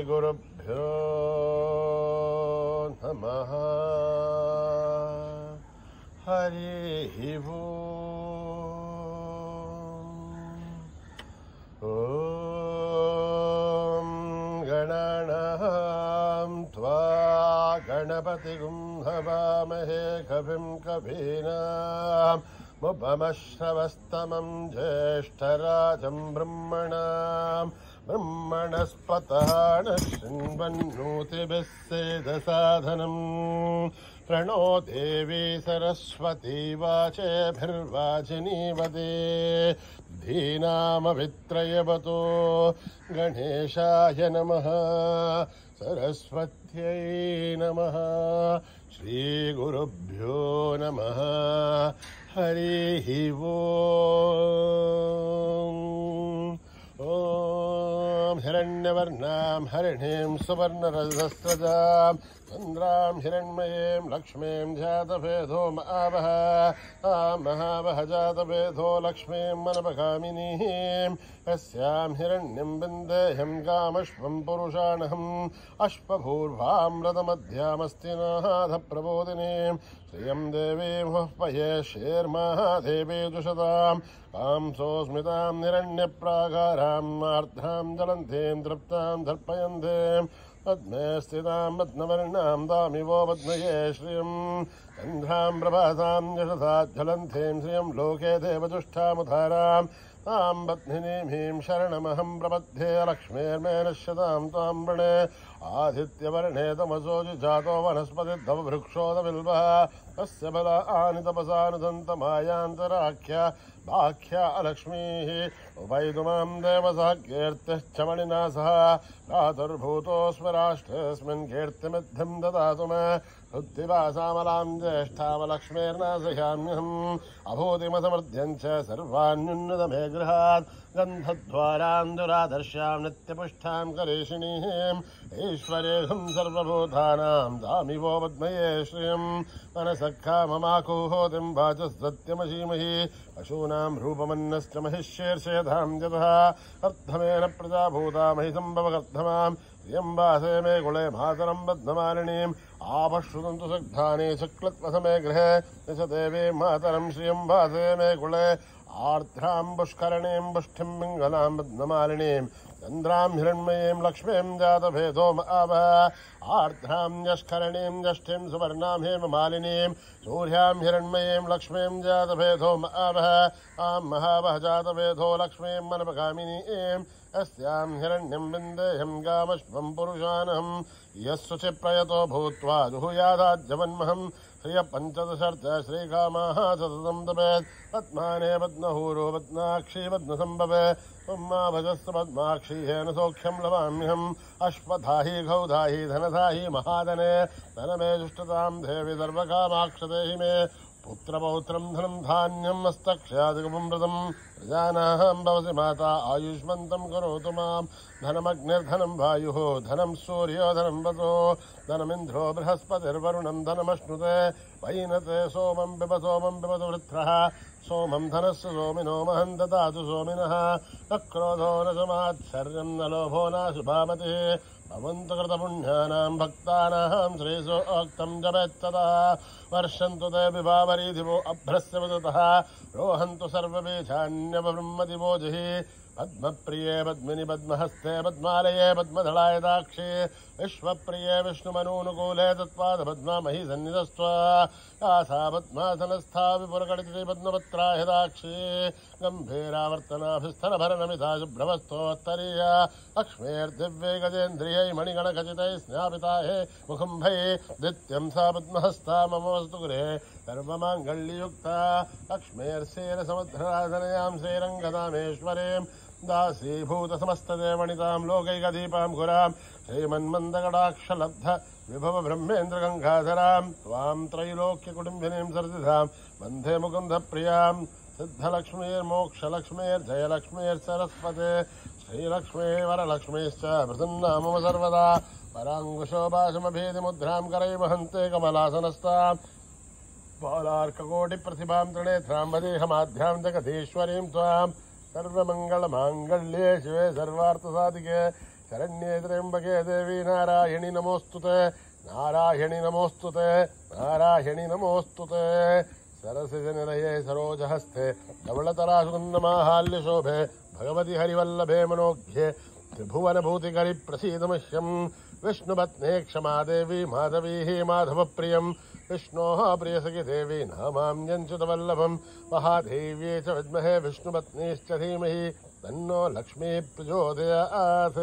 श्रीगुरुभ्यो नमः। हरिः ॐ गणानां त्वा गणपतिगुं हवामहे कविं कवीनाम् मुपमश्रवस्तमं ज्येष्ठराजं ब्रह्मणाम् ब्रह्मणस्पतः शृण्वन्नोतिभिः सेदसाधनम् प्रणो देवी सरस्वती वाचेभिर्वाचिनीवते धीनामवित्रयवतो गणेशाय नमः सरस्वत्यै नमः श्रीगुरुभ्यो नमः हरिः ॐ हिरण्यवर्णां हरिणीं सुवर्णरजस्रजां चन्द्रां हिरण्मयीं लक्ष्मीं जातवेदो महावः महावः जातवेदो लक्ष्मीं मनपगामिनीं यस्यां हिरण्यं विन्देहं गामश्वं पुरुषाणहम् अश्वभूर्वामृतमध्यामस्ति नाथप्रबोधिनीं श्रियं देवीं हुह्वये शेर्महादेवी दुषतां कांसोऽस्मितां हिरण्यप्राकारां आर्द्रां ज्वलन्तीं तृप्तां दर्पयन्तीं पद्मे स्थितां पद्मवर्णां दामिवो पद्मये श्रियं चन्द्रां प्रभासां यशसा ज्वलन्तीं श्रियं लोके देवदुष्टामुधारां तां पत्निनीं शरणमहं प्रपद्ये लक्ष्मीर्मे नश्यतां तां वृणे आदित्यवर्णे तमसो जातो वनस्पतिर्धव वृक्षोदविल्वः तस्य बलानि तपसानुदन्तमायान्तराख्या भाख्या लक्ष्मीः वैदुमां देवसः कीर्तिश्च मणिना सह प्रातुर्भूतोऽस्मि राष्ट्रेऽस्मिन् कीर्तिमिद्धं ददातु मे शुद्धिवासामलां ज्येष्ठामलक्ष्मीर्नाशयाम्यहम् अभूतिमसमर्थ्यं च सर्वान्युन्नतमे गृहात् गन्धद्वारान्दुरादर्शां नित्यपुष्टां करेशिनीम् ईश्वरेऽहं सर्वभूतानां दामिवो पद्मये श्रियं मनसखा ममाकुहोतिं वाचः सत्यमशीमहि पशूनां रूपमन्नश्च महिष्येर्षयधां यतः अर्धमेन प्रजाभूता महि सम्भवकर्धमां श्रियं वासे मे कुले मातरं बद्धमालिनीम् आपश्रुतन्तु सग्धानि शुक्लत्वसमे गृहे दश देवीं मातरं श्रियं वासे मे कुले आर्द्रां पुष्करणीं पुष्टिं पिङ्गलां बद्धमालिनीं चन्द्रां हिरण्मयीं लक्ष्मीं जातभेदो महावः आर्द्रां यष्करणीं यष्टिं सुवर्णां हेममालिनीं सूर्यां हिरण्मयीं लक्ष्मीं जातभेदो महावः आं महावः जातभेदो लक्ष्मीं मनपगामिनीं अस्यां हिरण्यं विन्देहं गामश्वं पुरुषानहं यस्सुचि प्रयतो भूत्वा जुहुयादाज्यवन्महं श्रियपञ्चदशर्थ श्रीकामाः सततं तपेत् पद्माने पद्महूरो पद्माक्षी पद्मसम्भवे त्वम्मा भजस्व पद्माक्षी येन सौख्यं लभाम्यहम् अश्वधाहि गौधाहि धनधाहि महाधने धनमे जुष्टतां देवि सर्वकामाक्षदेहि मे पुत्रपौत्रं धनं धान्यं हस्तक्षयादिकमृतं प्रजानां भवसि माता आयुष्मन्तं करोतु मां धनमग्निर्धनं वायुः धनं सूर्यो धनं वसो धनमिन्द्रो बृहस्पतिर्वरुणं धनमश्नुते वैनते सोमं पिबतु वृत्रः सोमं धनस्य सोमिनो महं ददातु सोमिनः न क्रोधो न समात्सर्यं न लोभो न शुभामतिः भवन्तु कृतपुण्यानां भक्तानां श्रीसोक्तं जपेत्तदा वर्षन्तु ते विभावरीदिवो अभ्रस्य वदतः रोहन्तु सर्वबीजान्यवब्रह्मदिवो जहि पद्मप्रिये पद्मिनि पद्महस्ते पद्मालये पद्मधलाय दाक्षे विश्वप्रिये विष्णुमनूनुकूले तत्पादपद्मामही सन्निधस्त्वा यासा पद्मासनस्था विपुरकटिते पद्मपत्राय दाक्षे गम्भीरावर्तनाभिस्थलभरणमिता शुभ्रवस्तोत्तरीया लक्ष्मीर्दिव्यै गजेन्द्रियै मणिगणखचितैः स्नापिताये मुखुम्भये नित्यं सा पद्महस्ता मम वस्तु गृहे सर्वमाङ्गल्ययुक्ता लक्ष्मीर्षेरसमुद्रराधनयां श्रीरङ्गदामेश्वरीं दासीभूतसमस्तदेवणितां लोकैकदीपां गुरां श्रीमन्मन्दकटाक्षलब्ध विभव ब्रह्मेन्द्रगङ्गाधरां त्वां त्रैलोक्यकुटुम्बिनीं सर्दिधां वन्दे मुकुन्दप्रियां सिद्धलक्ष्मीर्मोक्षलक्ष्मीर्जयलक्ष्मीर्सरस्वते श्रीलक्ष्मी वरलक्ष्मीश्च प्रसन्ना मम सर्वदा पराङ्कुशोभाषमभेदिमुद्रां करैर्वहन्ते कमलासनस्तां बालार्ककोटिप्रतिभां त्रिनेत्रां वदेहमाध्यां जगदीश्वरीं त्वां सर्वमङ्गलमाङ्गल्ये शिवे सर्वार्थसाधिके शरण्ये त्र्यम्बके देवी नारायणि नमोस्तुते नारायणि नमोस्तुते नारायणि नमोस्तुते सरसिजनिलये सरोजहस्ते धवलतरासुगन्धमाहाल्यशोभे भगवति हरिवल्लभे मनोज्ञे त्रिभुवनभूतिकरि प्रसीदमह्यम् विष्णुपत्ने क्षमा देवी माधवी माधवप्रियम् विष्णोः प्रियसखि देवी नामाम्यञ्च्युतवल्लभम् महादेव्ये च विद्महे विष्णुपत्नीश्च धीमहि तन्नो लक्ष्मी प्रचोदयात्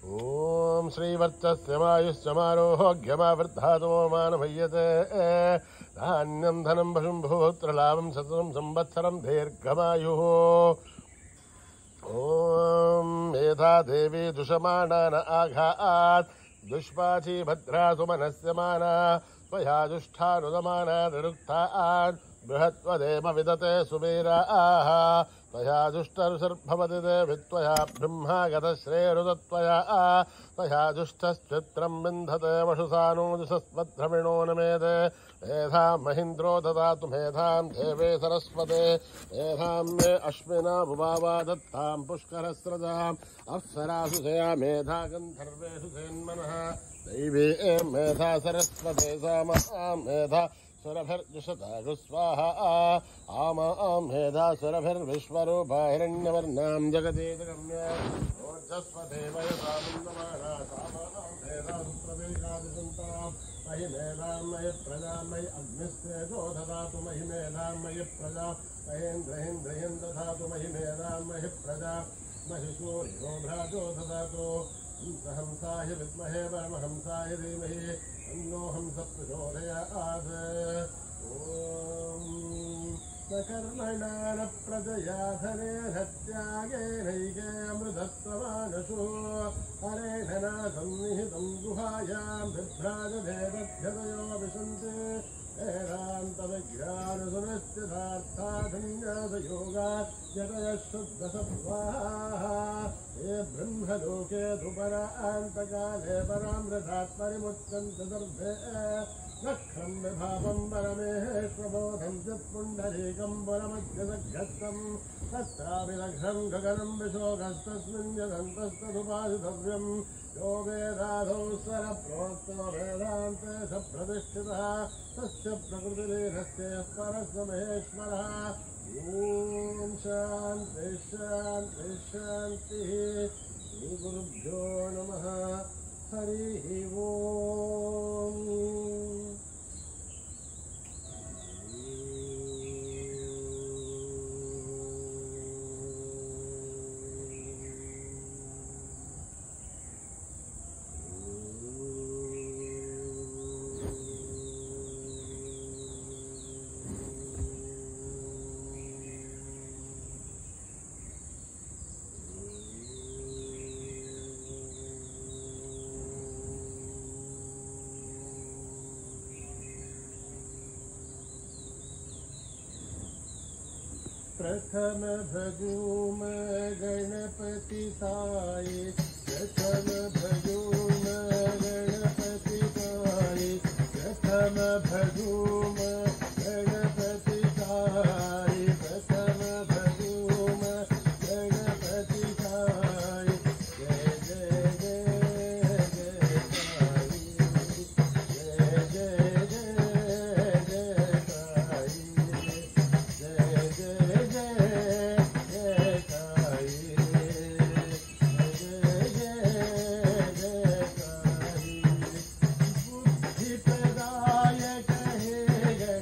ॐ श्रीवर्चस्य मायुश्च मारोग्यमावृद्धातो मानभय्यते धान्यं धनं पशुं भूत्रलाभं शतं संवत्सरं दीर्घमायुः ॐ मेधा देवी दुषमाणान आघात् दुष्पाची भद्रा सुमनस्य माना त्वया जुष्ठानुदमाना निरुक्तात् बृहत्वदेव विदते सुवीराः त्वया जुष्टरुषर्भवति देवि त्वया ब्रह्मा गतश्रेरुदत्वया त्वया जुष्टश्चित्रं विन्धते वशुसानोजुषस्मद्रविणो नमेदे मेधां महीन्द्रो ददातु मेधां देवे सरस्वते मेधां मे अश्विना बुभावा दत्तां पुष्करस्रजाम् अप्सरासु जया मेधा गन्धर्वेषु सेन्मनः दैवी मेधा सरस्वते सामा मेधा सुरभिर्जुषता स्वाहा आमा मेधा सुरभिर्विश्वरूपा हिरण्यवर्णां जगति जगम्य ओजस्वदेव यथामन्दमाना सामा मेधा सुप्रदेशादिसन्तां महि मेधां मयि प्रजा मयि अग्निस्तेजो ददातु महि मेधां मयि प्रजा महेन्द्रहेन्द्रयं ददातु महि मेधां महि प्रजा महि सूर्यो भ्राजो ददातु हंसाय विद्महे परमहंसाय धीमहि तन्नो हंसः प्रचोदयात् ॐ सकर्मणा न प्रजया धनेर्हत्यागेनैके अमृतत्वमानसो हरेण नाथं निहितं गुहायां बिभ्राजभेदभ्यदयो विशन्ते वेदान्तविज्ञानसुनिश्चितार्थाधन्यासयोगात् यतयः शुद्धसत्त्वाः ये ब्रह्मलोके ध्रुपरान्तकाले परामृतात् परिमुच्यन्ते सर्वे लक्षं विभावं परमेश्वरबोधं चित्पुण्डरीकं पुरमध्यसघ्यस्थं तत्राभिलक्षं गगनं विशोकस्तस्मिन् यदन्तस्तदुपासितव्यं यो वेदाधौ स्वरप्रोक्तो वेदान्ते स प्रतिष्ठितः तस्य प्रकृतिरेधस्य परस्य महेश्वरः ॐ शान्ति शान्ति शान्तिः श्रीगुरुभ्यो नमः हरिः ओम् प्रथम भजूम गणपति साई प्रथम भजूम गणपति साई प्रथम भजूम गणपति साई प्रथम भजूम गणपति साई जय जय जय जय साई जय जय जय जय साई जय जय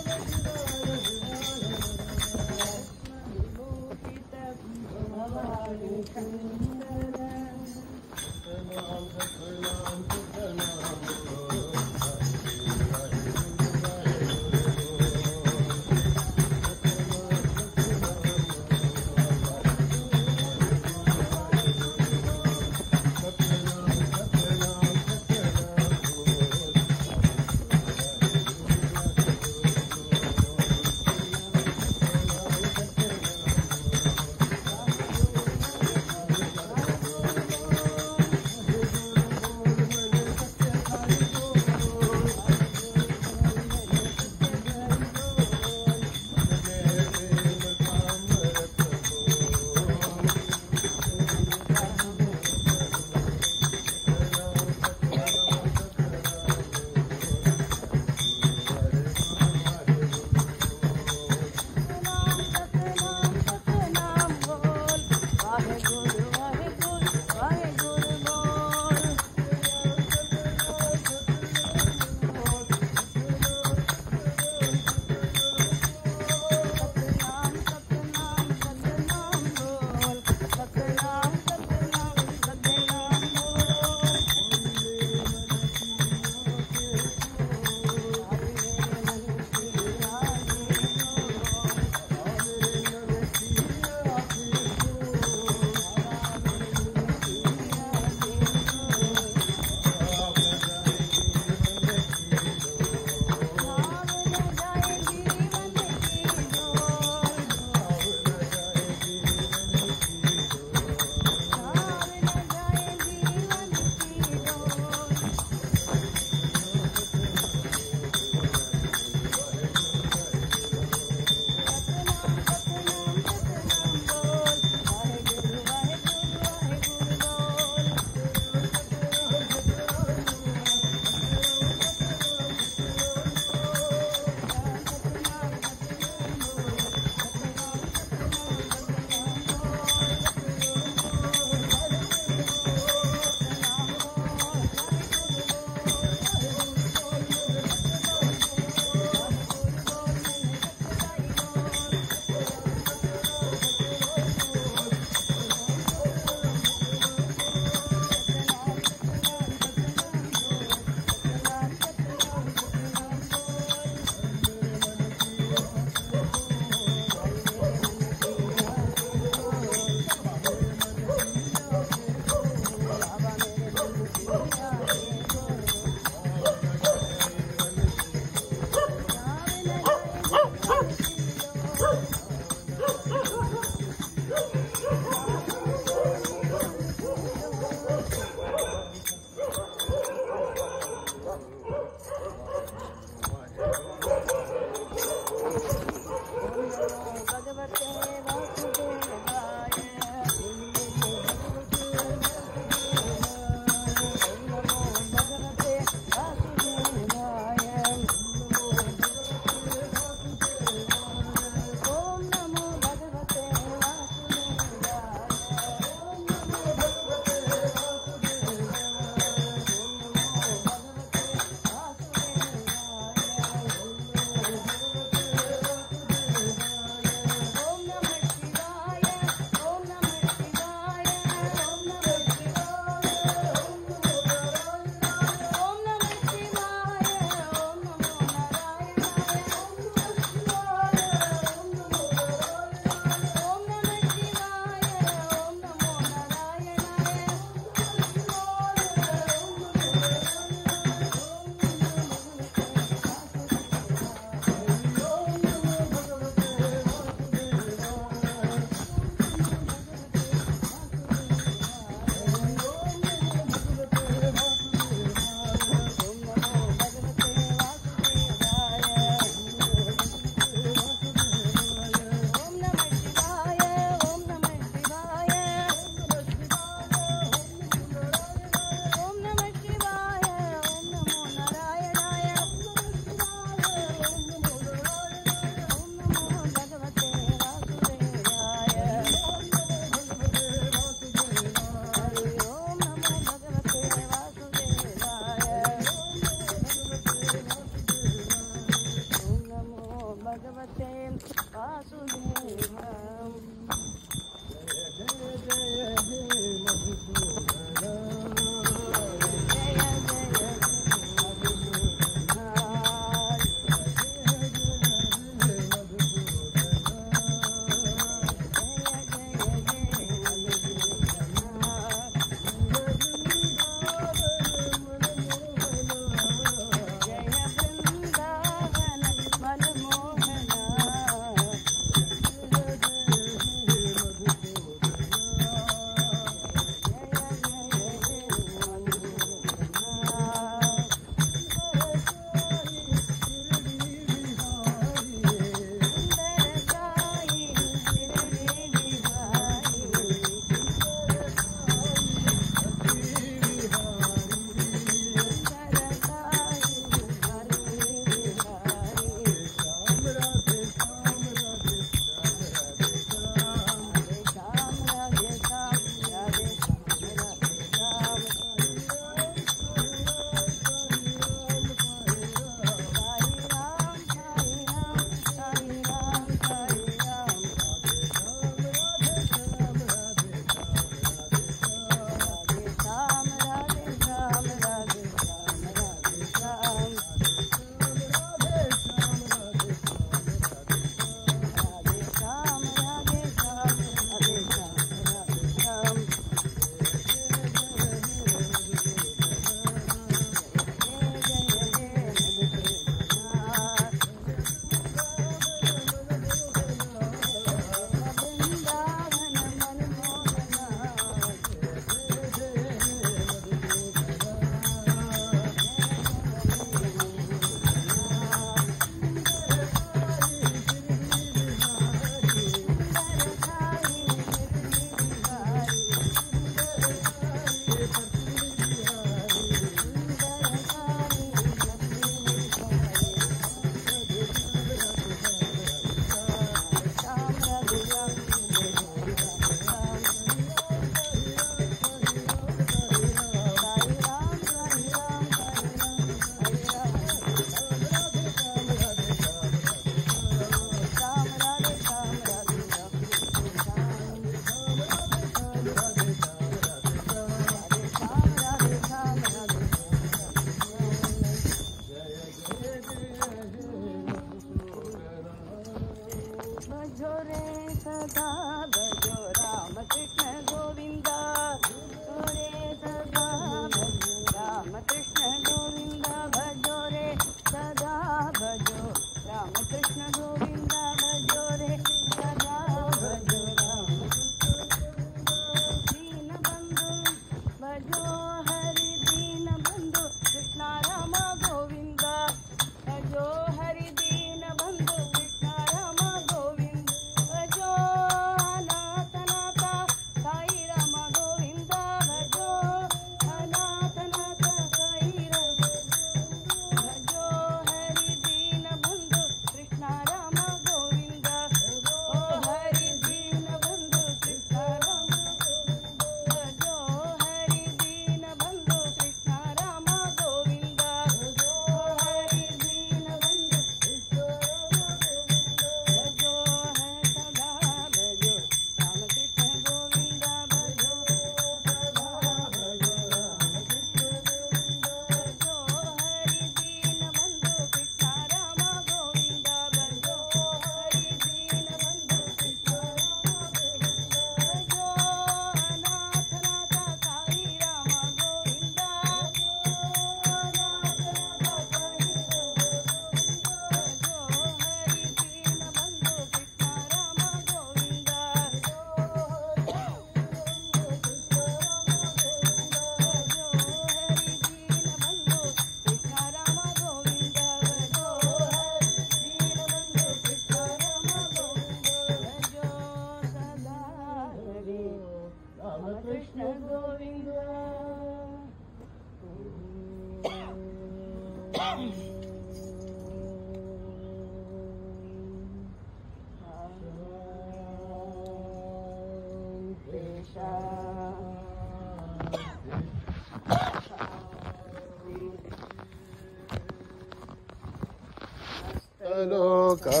लोका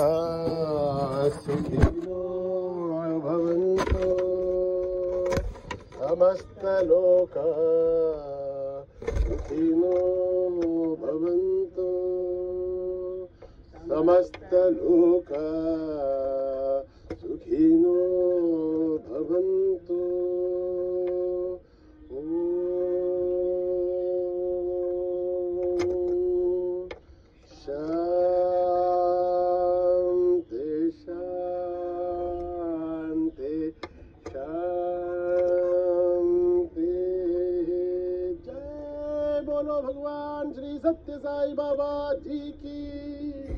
सुखिनो भवन्तु समस्त लोका सुखिनो भवन्तु समस्त लोका सुखिनो भवन्तु बोलो भगवान श्री सत्य साई बाबा जी की।